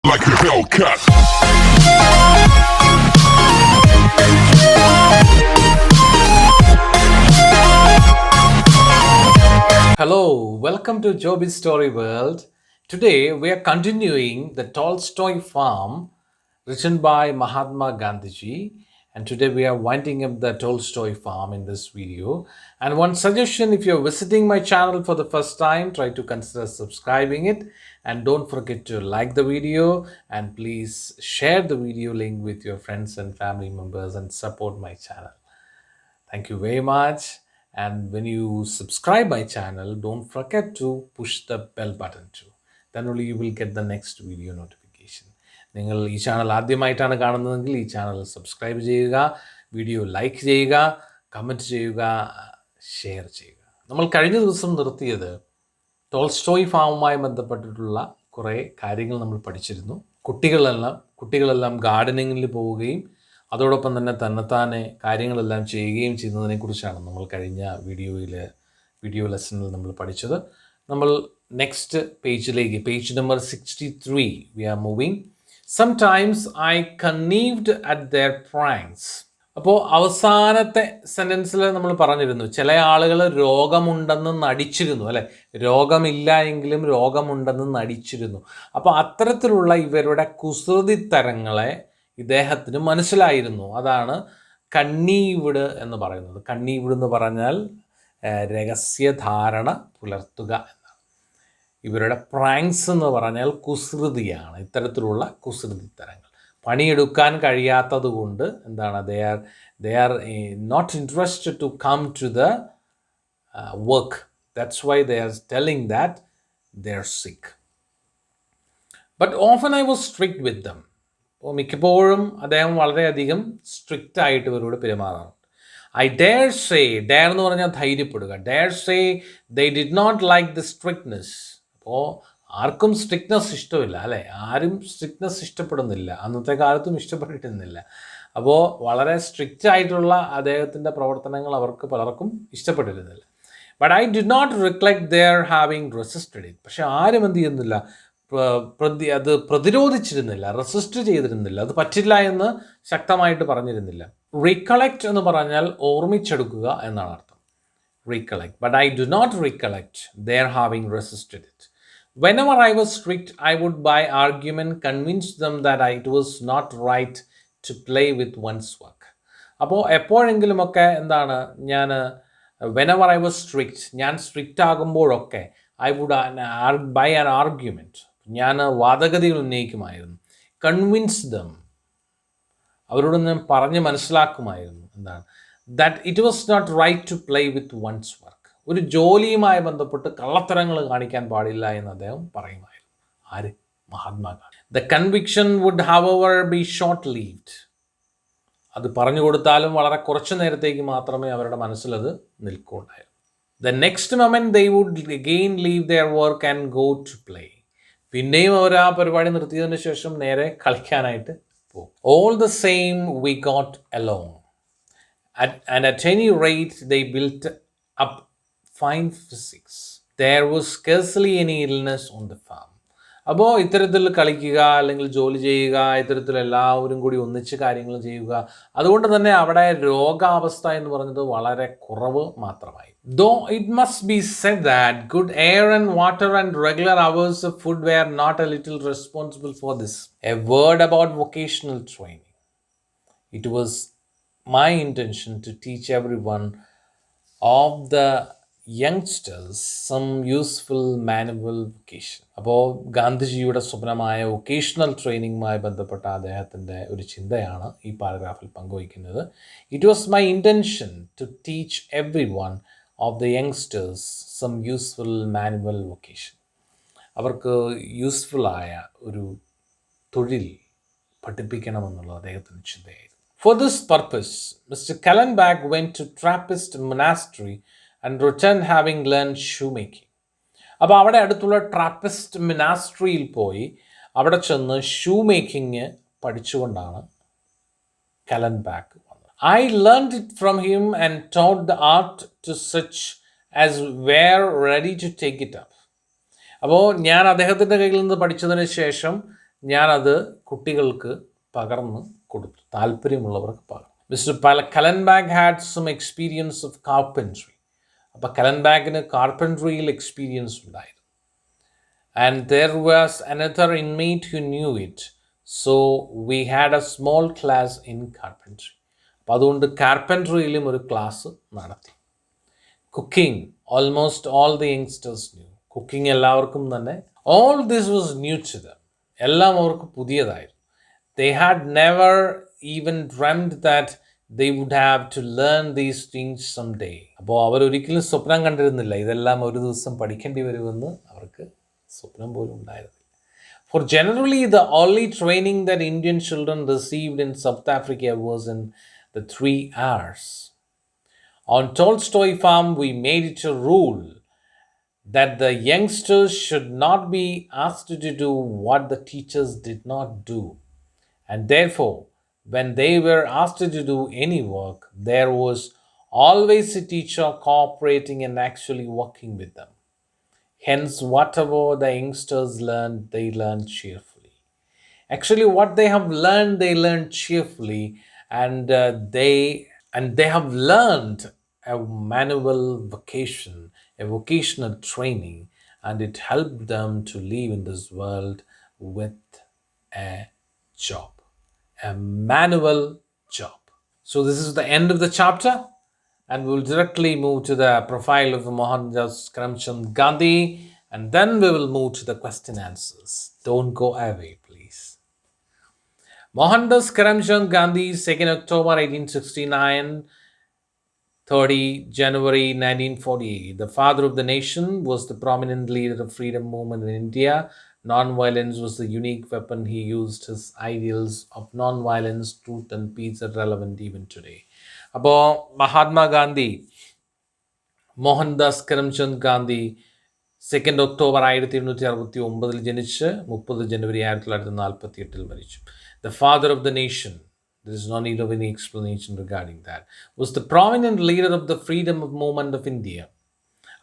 like a Hellcat. Hello, welcome to JobysStoryWorld. Today we are continuing the Tolstoy Farm written by Mahatma Gandhiji, and today we are winding up the Tolstoy Farm in this video. And one suggestion, if you're visiting my channel for the first time, try to consider subscribing it, and don't forget to like the video, and please share the video link with your friends and family members and support my channel. Thank you very much. And when you subscribe my channel, don't forget to push the bell button too. Then only you will get the next video notification. നിങ്ങൾ ഈ channel ആദ്യമായിട്ടാണ് കാണുന്നതെങ്കിൽ ഈ channel subscribe ചെയ്യുക, video like ചെയ്യുക, comment ചെയ്യുക, share ചെയ്യുക. നമ്മൾ കഴിഞ്ഞ ദിവസം നിർത്തിയത് ടോൾസ്റ്റോയ് ഫാമുമായി ബന്ധപ്പെട്ടിട്ടുള്ള കുറേ കാര്യങ്ങൾ നമ്മൾ പഠിച്ചിരുന്നു. കുട്ടികളെല്ലാം ഗാർഡനിങ്ങിൽ പോവുകയും അതോടൊപ്പം തന്നെ തന്നെത്താനെ കാര്യങ്ങളെല്ലാം ചെയ്യുകയും ചെയ്യുന്നതിനെക്കുറിച്ചാണ് നമ്മൾ കഴിഞ്ഞ വീഡിയോ ലെസണിൽ നമ്മൾ പഠിച്ചത്. നമ്മൾ നെക്സ്റ്റ് പേജിലേക്ക്, page number 63 we are moving. Sometimes I connived at their pranks. അപ്പോൾ അവസാനത്തെ സെൻറ്റൻസിൽ നമ്മൾ പറഞ്ഞിരുന്നു, ചില ആളുകൾ രോഗമുണ്ടെന്ന് നടിച്ചിരുന്നു, അല്ലേ? രോഗമില്ല എങ്കിലും രോഗമുണ്ടെന്ന് നടിച്ചിരുന്നു. അപ്പോൾ അത്തരത്തിലുള്ള ഇവരുടെ കുസൃതിത്തരങ്ങളെ ഇദ്ദേഹത്തിന് മനസ്സിലായിരുന്നു. അതാണ് കണ്ണീവിട് എന്ന് പറയുന്നത്. കണ്ണീവിട് എന്ന് പറഞ്ഞാൽ രഹസ്യധാരണ പുലർത്തുക എന്നാണ്. ഇവരുടെ പ്രാങ്ക്സ് എന്ന് പറഞ്ഞാൽ കുസൃതിയാണ്. ഇത്തരത്തിലുള്ള കുസൃതിത്തരങ്ങൾ പണിയെടുക്കാൻ കഴിയാത്തത് കൊണ്ട് എന്താണ്, they are not interested to come to the work. That's why they are telling that they are sick. But often I was strict with them. അപ്പോൾ മിക്കപ്പോഴും അദ്ദേഹം വളരെയധികം സ്ട്രിക്റ്റ് ആയിട്ട് ഇവരോട് പെരുമാറാറുണ്ട്. ഐ ഡെയർ സേ, ഡെയർ എന്ന് പറഞ്ഞാൽ ധൈര്യപ്പെടുക, dare say they did not like the strictness. അപ്പോൾ ആർക്കും സ്ട്രിക്ട്നെസ് ഇഷ്ടമില്ല, അല്ലേ? ആരും സ്ട്രിക്ട്നെസ് ഇഷ്ടപ്പെടുന്നില്ല, അന്നത്തെ കാലത്തും ഇഷ്ടപ്പെട്ടിരുന്നില്ല. അപ്പോൾ വളരെ സ്ട്രിക്റ്റ് ആയിട്ടുള്ള അദ്ദേഹത്തിൻ്റെ പ്രവർത്തനങ്ങൾ അവർക്ക് പലർക്കും ഇഷ്ടപ്പെട്ടിരുന്നില്ല. But I did not recollect their having resisted it. പക്ഷെ ആരും എന്ത് ചെയ്യുന്നില്ല, അത് പ്രതിരോധിച്ചിരുന്നില്ല, റെസിസ്റ്റ് ചെയ്തിരുന്നില്ല, അത് പറ്റില്ല എന്ന് ശക്തമായിട്ട് പറഞ്ഞിരുന്നില്ല. റീകളക്ട് എന്ന് പറഞ്ഞാൽ ഓർമ്മിച്ചെടുക്കുക എന്നാണ് അർത്ഥം, recollect. But I do not recollect their having resisted it. Whenever I was strict, I would by argument convince them that it was not right to play with one's work. അപ്പോൾ എപ്പോഴെങ്കിലുമൊക്കെ എന്താണ്, whenever I was strict, ഞാൻ strict ആകുമ്പോഴൊക്കെ I would by an argument, ഞാൻ വാദഗതികൾ ഉന്നയിക്കുമായിരുന്നു. Convince dum, അവരോട് ഞാൻ പറഞ്ഞ് മനസ്സിലാക്കുമായിരുന്നു എന്താണ്, that it was not right to play with one's work. ഒരു ജോലിയുമായി ബന്ധപ്പെട്ട് കള്ളത്തരങ്ങൾ കാണിക്കാൻ പാടില്ല എന്ന് അദ്ദേഹം പറയുമായിരുന്നു. ആര്? Mahatma Gandhi. The conviction would however be short lived. അത് പറഞ്ഞു കൊടുത്താലും വളരെ കുറച്ചു നേരത്തേക്ക് മാത്രമേ അവരുടെ മനസ്സിലത് നിൽക്കുകയുണ്ടായിരുന്നു. The next moment they would again leave their work and go to play. പിന്നെയും അവർ ആ പരിപാടി നിർത്തിയതിന് ശേഷം നേരെ കളിക്കാനായിട്ട് പോകും. All the same we got along and at any rate they built up fine physics. There was scarcely any illness on the farm. അപ്പോൾ ഇത്തരത്തിൽ കളിക്കുക, അല്ലെങ്കിൽ ജോലി ചെയ്യുക, ഇത്തരത്തിൽ എല്ലാവരും കൂടി ഒന്നിച്ച് കാര്യങ്ങൾ ചെയ്യുക, അതുകൊണ്ട് തന്നെ അവിടെ രോഗാവസ്ഥ എന്ന് പറഞ്ഞത് വളരെ കുറവ് മാത്രമായി. Though it must be said that good air and water and regular hours of food were not a little responsible for this. A word about vocational training. It was my intention to teach everyone of the youngsters some useful manual vocation. അപ്പോൾ ഗാന്ധിജിയുടെ സ്വപ്നമായ vocational ട്രെയിനിങ്ങുമായി ബന്ധപ്പെട്ട അദ്ദേഹത്തിൻ്റെ ഒരു ചിന്തയാണ് ഈ പാരഗ്രാഫിൽ പങ്കുവയ്ക്കുന്നത്. It was my intention to teach every one of the youngsters some useful manual vocation. അവർക്ക് യൂസ്ഫുള്ളായ ഒരു തൊഴിൽ പഠിപ്പിക്കണമെന്നുള്ളത് അദ്ദേഹത്തിൻ്റെ ചിന്തയായിരുന്നു. For this purpose mister Kallenbach went to Trappist monastery and returned having learned shoemaking. അപ്പോൾ അവിടെ അടുത്തുള്ള ട്രാപ്പിസ്റ്റ് മിനാസ്ട്രിയിൽ പോയി അവിടെ ചെന്ന് ഷൂ മേക്കിങ് പഠിച്ചുകൊണ്ടാണ് കലൻബാഗ് വന്നത്. I learned it from him and taught the art to such as were ready to take it up. അപ്പോൾ ഞാൻ അദ്ദേഹത്തിൻ്റെ കയ്യിൽ നിന്ന് പഠിച്ചതിന് ശേഷം ഞാനത് കുട്ടികൾക്ക് പകർന്ന് കൊടുത്തു, താല്പര്യമുള്ളവർക്ക് പകർന്നു. Mister Kallenbach had some experience of carpentry. അപ്പോൾ കലൻബാഗിന് കാർപ്പൻട്രിയിൽ എക്സ്പീരിയൻസ് ഉണ്ടായിരുന്നു. And there was another inmate who knew it. So we had a small class in carpentry. അപ്പോൾ അതുകൊണ്ട് കാർപ്പൻട്രിയിലും ഒരു ക്ലാസ് നടത്തി. Cooking almost all the youngsters knew. Cooking എല്ലാവർക്കും തന്നെ. All this was new to them. എല്ലാം അവർക്ക് പുതിയതായിരുന്നു. They had never even dreamt that they would have to learn these things someday. അപ്പോൾ അവരൊരിക്കലും സ്വപ്നം കണ്ടിരുന്നില്ല ഇതെല്ലാം ഒരു ദിവസം പഠിക്കേണ്ടി വരുമെന്ന്. അവർക്ക് സ്വപ്നം പോലും ഉണ്ടായിരുന്നില്ല. For generally the only training that Indian children received in South Africa was in the 3 hours. On Tolstoy Farm, we made it a rule that the youngsters should not be asked to do what the teachers did not do. And therefore, when they were asked to do any work, there was always a teacher cooperating and actually working with them. Hence, whatever the youngsters learned, they learned cheerfully. Actually, what they have learned, they learned cheerfully, and they have learned a manual vocation, a vocational training, and it helped them to live in this world with a job, a manual job. So this is the end of the chapter, and we'll directly move to the profile of Mohandas Karamchand Gandhi, and then we will move to the question answers. Don't go away, please. Mohandas Karamchand Gandhi, 2nd October 1869, 30 January 1948. The father of the nation, was the prominent leader of freedom movement in India. Non-violence was the unique weapon he used. His ideals of non-violence, truth and peace are relevant even today. അപ്പോൾ Mahatma Gandhi, Mohandas Karamchand Gandhi 2 October 1869 ജനിച്ച് 30 ജനുവരി 1948 മരിച്ചു. The father of the nation, there is no need of any explanation regarding that, was the prominent leader of the freedom movement of India.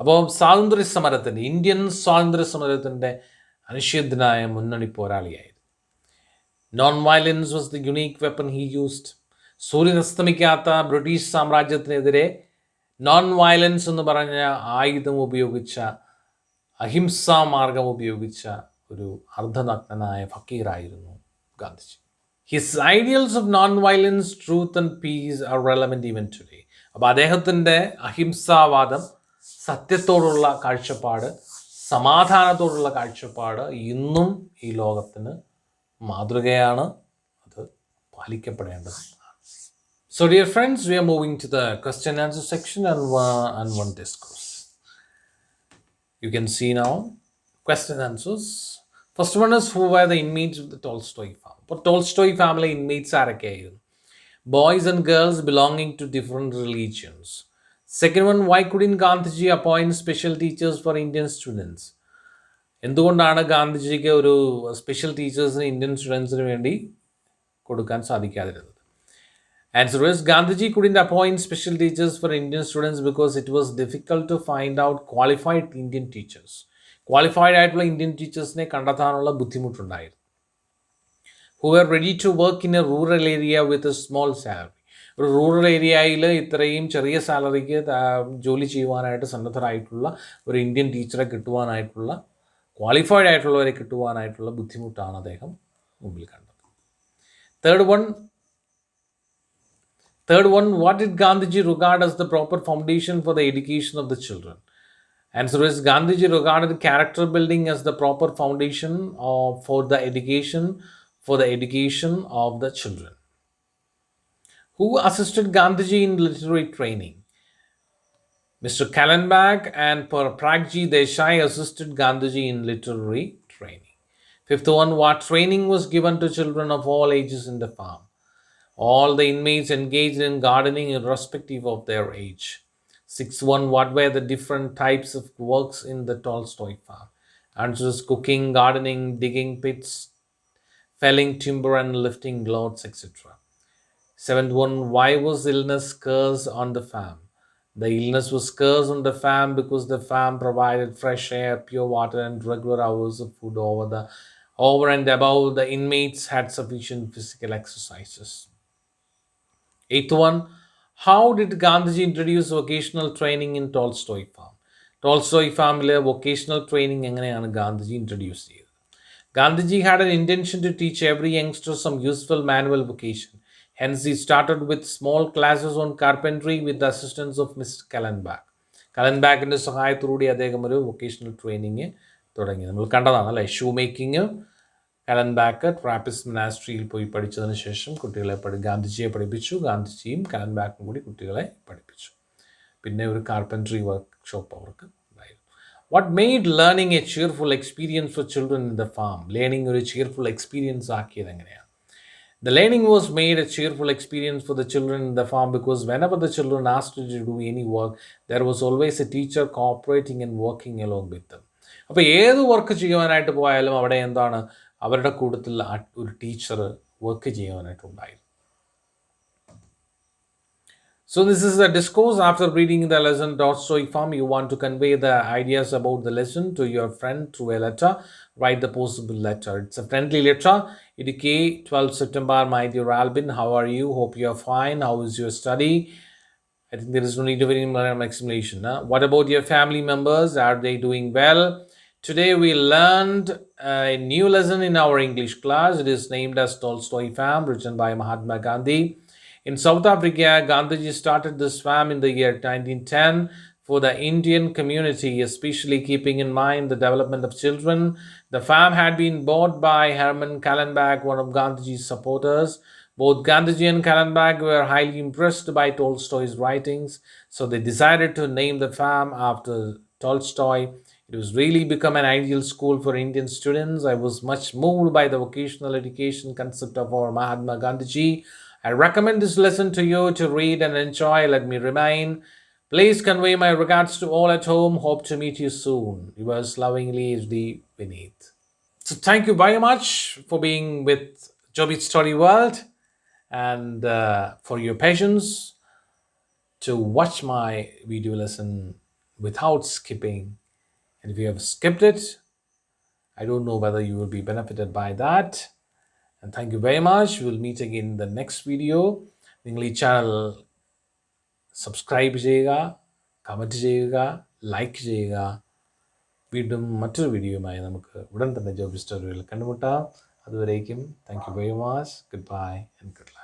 അപ്പോൾ സ്വാതന്ത്ര്യ സമരത്തിൻ്റെ, Indian സ്വാതന്ത്ര്യ സമരത്തിൻ്റെ അനിഷേധ്യനായ മുന്നണി പോരാളിയായിരുന്നു. Non violence was the unique weapon he used. സൂര്യനസ്തമിക്കാത്ത British സാമ്രാജ്യത്തിനെതിരെ നോൺ വയലൻസ് എന്ന് പറഞ്ഞ ആയുധം ഉപയോഗിച്ച, അഹിംസാ മാർഗം ഉപയോഗിച്ച ഒരു അർദ്ധനഗ്നനായ ഫക്കീറായിരുന്നു Gandhiji. His ideals of non violence, truth and peace are relevant even today. അപ്പോൾ അദ്ദേഹത്തിൻ്റെ അഹിംസാവാദം, സത്യത്തോടുള്ള കാഴ്ചപ്പാട്, സമാധാനത്തോടുള്ള കാഴ്ചപ്പാട് ഇന്നും ഈ ലോകത്തിന് മാതൃകയാണ്. അത് പാലിക്കപ്പെടേണ്ടതാണ്. So dear friends, we are moving to the question and answer section and one discourse. You can see now question and answers. First one is, who were the inmates of the Tolstoy Farm? For Tolstoy family inmates ആരൊക്കെയായിരുന്നു? Boys and girls belonging to different religions. Second one, why couldn't Gandhiji appoint special teachers for Indian students? എന്തുകൊണ്ടാണ് ഗാന്ധിജിക്ക് ഒരു special ടീച്ചേഴ്സിന് Indian സ്റ്റുഡൻസിന് വേണ്ടി കൊടുക്കാൻ സാധിക്കാതിരുന്നത്? Answer is, Gandhiji couldn't appoint special teachers for Indian students because it was difficult to find out qualified Indian teachers. Qualified ആയിട്ടുള്ള Indian ടീച്ചേഴ്സിനെ കണ്ടെത്താനുള്ള ബുദ്ധിമുട്ടുണ്ടായിരുന്നു. Who were ready to work in a rural area with a small salary. ഒരു rural ഏരിയയിൽ ഇത്രയും ചെറിയ സാലറിക്ക് ജോലി ചെയ്യുവാനായിട്ട് സന്നദ്ധരായിട്ടുള്ള ഒരു ഇന്ത്യൻ ടീച്ചറെ കിട്ടുവാനായിട്ടുള്ള, ക്വാളിഫൈഡ് ആയിട്ടുള്ളവരെ കിട്ടുവാനായിട്ടുള്ള ബുദ്ധിമുട്ടാണ് അദ്ദേഹം മുമ്പിൽ കണ്ടത്. Third one, what did Gandhiji regard as the proper foundation for the education of the children? Answer is, Gandhiji regarded character building as the proper foundation for the education of the children. Who assisted Gandhiji in literary training? Mr. Kallenbach and Pragji Desai assisted Gandhiji in literary training. Fifth one, what training was given to children of all ages in the farm? All the inmates engaged in gardening irrespective of their age. Sixth one, what were the different types of works in the Tolstoy farm? Answer is cooking, gardening, digging pits, felling timber and lifting loads, etc. Seventh one, why was illness scarce on the farm? The illness was scarce on the farm because the farm provided fresh air, pure water, and regular hours of food over and above the inmates had sufficient physical exercises. Eighth one, how did Gandhiji introduce vocational training in Tolstoy Farm? Tolstoy Farmile vocational training എങ്ങനെയാണ് Gandhiji introduce ചെയ്തത്? Gandhiji had an intention to teach every youngster some useful manual vocation. Hence, he started with small classes on carpentry with the assistance of Mr. Kallenbach. കലൻബാക്കിൻ്റെ സഹായത്തോടുകൂടി അദ്ദേഹം ഒരു vocational training തുടങ്ങി. നമ്മൾ കണ്ടതാണ് അല്ലേ, shoe making. കലൻബാക്ക് Trappist മൊനാസ്ട്രിയിൽ പോയി പഠിച്ചതിന് ശേഷം കുട്ടികളെ ഗാന്ധിജിയെ പഠിപ്പിച്ചു. ഗാന്ധിജിയും കലൻബാക്കും കൂടി കുട്ടികളെ പഠിപ്പിച്ചു. പിന്നെ ഒരു കാർപ്പൻട്രി വർക്ക്ഷോപ്പ് അവർക്ക് ഉണ്ടായിരുന്നു. What made learning A cheerful experience for children in the farm? Learning ഒരു cheerful experience ആക്കിയത് എങ്ങനെയാണ്? The learning was made a cheerful experience for the children in the farm because whenever the children asked to do any work, there was always a teacher cooperating and working along with them. അപ്പോൾ ഏത് work ചെയ്യുവാനായിട്ട് പോയാലും അവിടെ എന്താണ്, അവരുടെ കൂട്ടത്തിൽ ഒരു teacher work ചെയ്യുവാനായിട്ടുണ്ടായിരുന്നു. So this is the discourse. After reading the lesson Tolstoy Farm, you want to convey the ideas about the lesson to your friend through a letter. Write the possible letter. It's a friendly letter. Idiki, 12 September, my dear Albin, how are you? Hope you are fine. How is your study? I think there is no need of any more explanation. Huh? What about your family members? Are they doing well? Today we learned a new lesson in our English class. It is named as Tolstoy Farm, written by Mahatma Gandhi. In South Africa, Gandhiji started this farm in the year 1910 for the Indian community, especially keeping in mind the development of children. The farm had been bought by Herman Kallenbach, one of Gandhiji's supporters. Both Gandhiji and Kallenbach were highly impressed by Tolstoy's writings, so they decided to name the farm after Tolstoy. It was really become an ideal school for Indian students. I was much moved by the vocational education concept of our Mahatma Gandhiji. I recommend this lesson to you to read and enjoy. Let me remain. Please convey my regards to all at home. Hope to meet you soon. Yours lovingly, HD Vineet. So thank you very much for being with JobysStoryWorld and for your patience to watch my video lesson without skipping. And if you have skipped it, I don't know whether you will be benefited by that. And thank you very much. We'll meet again in the next video. നിങ്ങൾ ഈ channel subscribe ചെയ്യുക, comment ചെയ്യുക, like ചെയ്യുക. വീണ്ടും മറ്റൊരു വീഡിയോയുമായി നമുക്ക് ഉടൻ തന്നെ ജോബി സ്റ്റോറിയിൽ കണ്ടുമുട്ടാം. അതുവരേക്കും thank you very much. Good bye and good life.